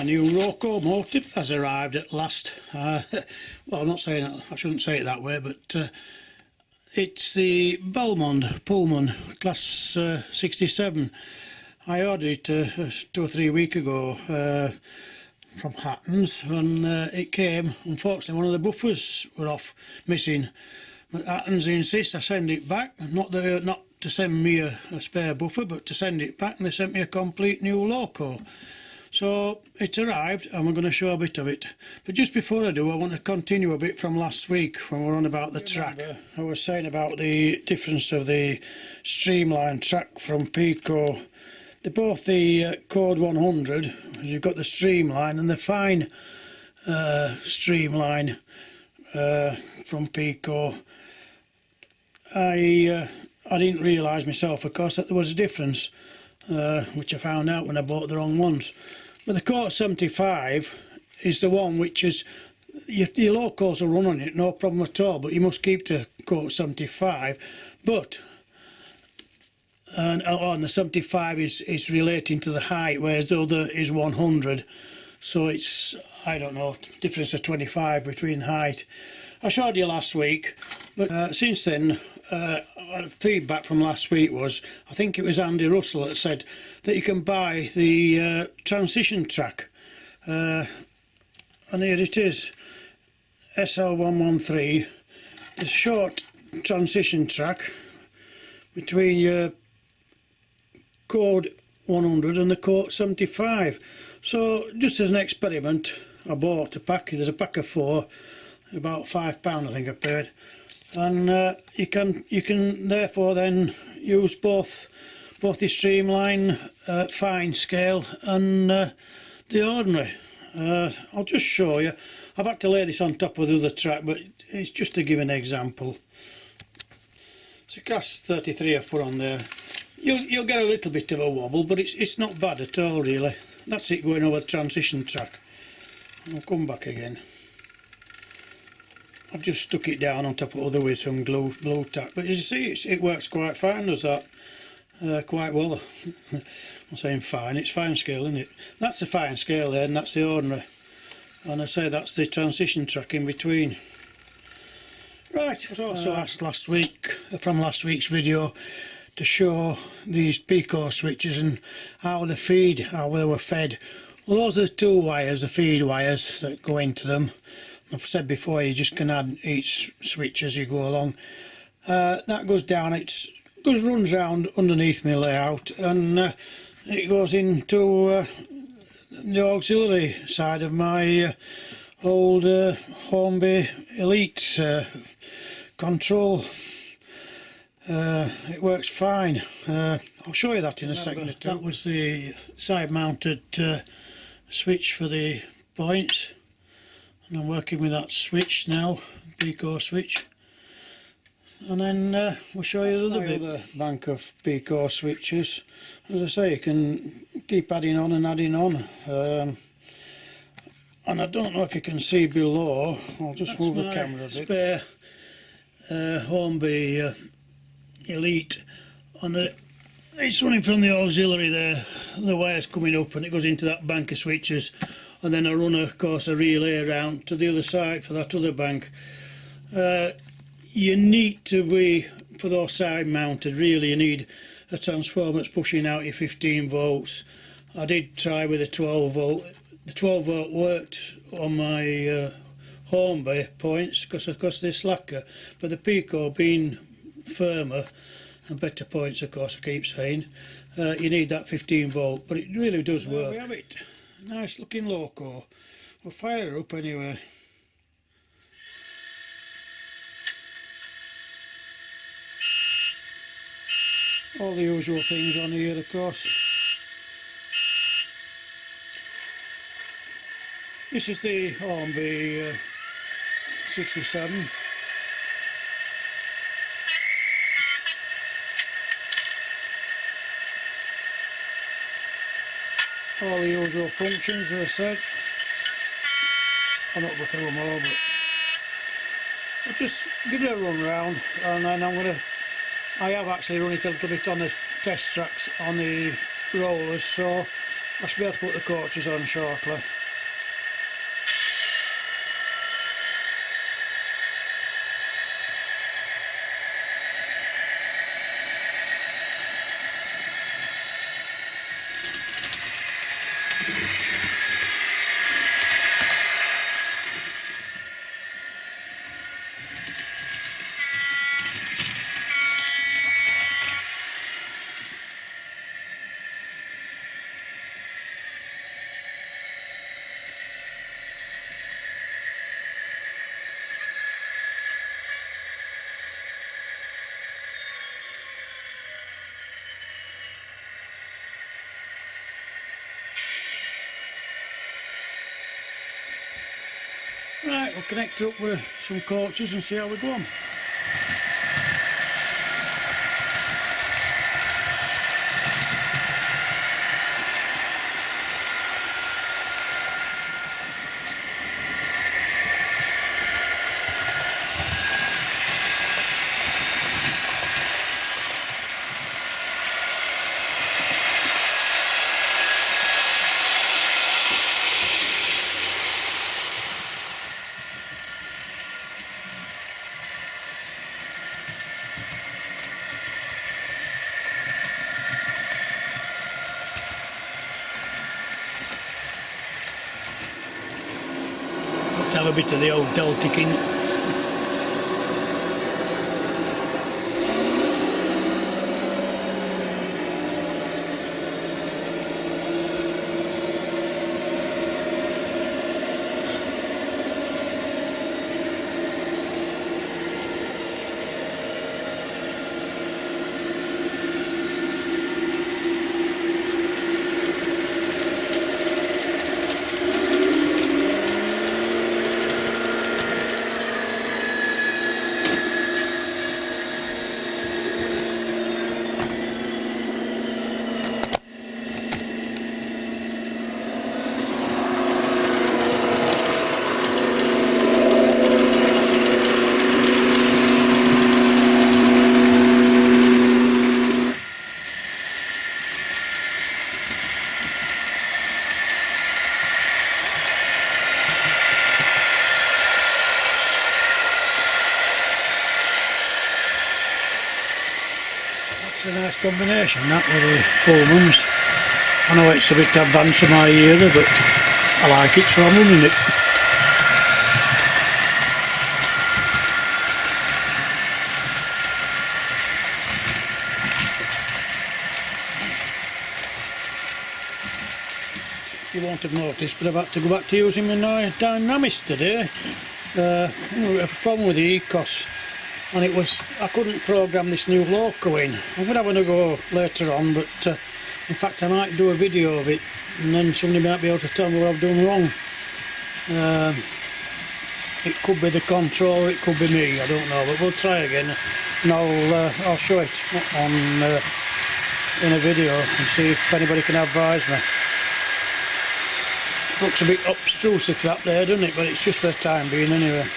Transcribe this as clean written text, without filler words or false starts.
new Loco motive has arrived at last. Well, I'm not saying that, I shouldn't say it that way, but it's the Belmont Pullman Class 67. I ordered it 2 or 3 weeks ago from Hattons, and it came. Unfortunately, one of the buffers were off, missing. But Hattons insist I send it back, not to send me a spare buffer, but to send it back, and they sent me a complete new Loco. So it's arrived, and we're going to show a bit of it. But just before I do, I want to continue a bit from last week when we were on about the track. I was saying about the difference of the streamline track from Peco. They're both the Code 100. You've got the streamline and the fine streamline from Peco. I didn't realise myself, of course, that there was a difference, which I found out when I bought the wrong ones. But the Code 75 is the one which is, your Locos will run on it, no problem at all, but you must keep the Code 75. But and the 75 is relating to the height, whereas the other is 100. So it's, I don't know, difference of 25 between height. I showed you last week, but since then, feedback from last week was, I think it was Andy Russell that said that you can buy the transition track, and here it is, SL113, the short transition track between your Code 100 and the Code 75. So just as an experiment, I bought a pack. There's a pack of 4, about £5 I think I paid, and you can therefore then use both the streamline, fine scale, and the ordinary. I'll just show you. I've had to lay this on top of the other track, but it's just to give an example. It's a Class 33 I've put on there. You'll get a little bit of a wobble, but it's not bad at all really. That's it going over the transition track. I'll come back again. I've just stuck it down on top of other with some glue tack, but as you see, it works quite fine, does that? Quite well. I'm saying fine, it's fine scale, isn't it? That's the fine scale there, and that's the ordinary. And I say that's the transition track in between. Right, I was also asked last week, from last week's video, to show these Peco switches and how they were fed. Well, those are the 2 wires, the feed wires that go into them. I've said before, you just can add each switch as you go along. That goes down, runs round underneath my layout, and it goes into the auxiliary side of my old Hornby Elite control. It works fine. I'll show you that in a second or two. That was the side mounted switch for the points, and I'm working with that switch now, Peco switch, and then we'll show you the other bank of Peco switches. As I say, you can keep adding on and adding on, and I don't know if you can see below. I'll just move the camera a bit. Spare Hornby Elite, and it's running from the auxiliary there, the wire's coming up and it goes into that bank of switches, and then I run of course a relay around to the other side for that other bank. You need to be, for those side mounted, really you need a transformer that's pushing out your 15 volts. I did try with a 12 volt. The 12 volt worked on my Hornby points because they're slacker, but the Peco being firmer and better points, of course, I keep saying, you need that 15 volt, but it really does work. We have it. Nice looking Loco. We'll fire her up anyway. All the usual things on here, of course. This is the Hornby 67. All the usual functions, as I said. I'll not go through them all, but I'll just give it a run round, and then I have actually run it a little bit on the test tracks on the rollers, so I should be able to put the coaches on shortly. We'll connect up with some coaches and see how we go on. Have a bit of the old Deltic in. It's a nice combination, that, with the Pullmans. I know it's a bit advanced for my era, but I like it, so I'm running it. You won't have noticed, but I've had to go back to using my Dynamics today. A problem with the ECOS, and it was, I couldn't program this new Loco in. I'm going to have a go later on, but in fact I might do a video of it, and then somebody might be able to tell me what I've done wrong. It could be the controller, it could be me, I don't know, but we'll try again, and I'll show it on in a video and see if anybody can advise me. Looks a bit obtrusive that there, doesn't it? But it's just for the time being anyway.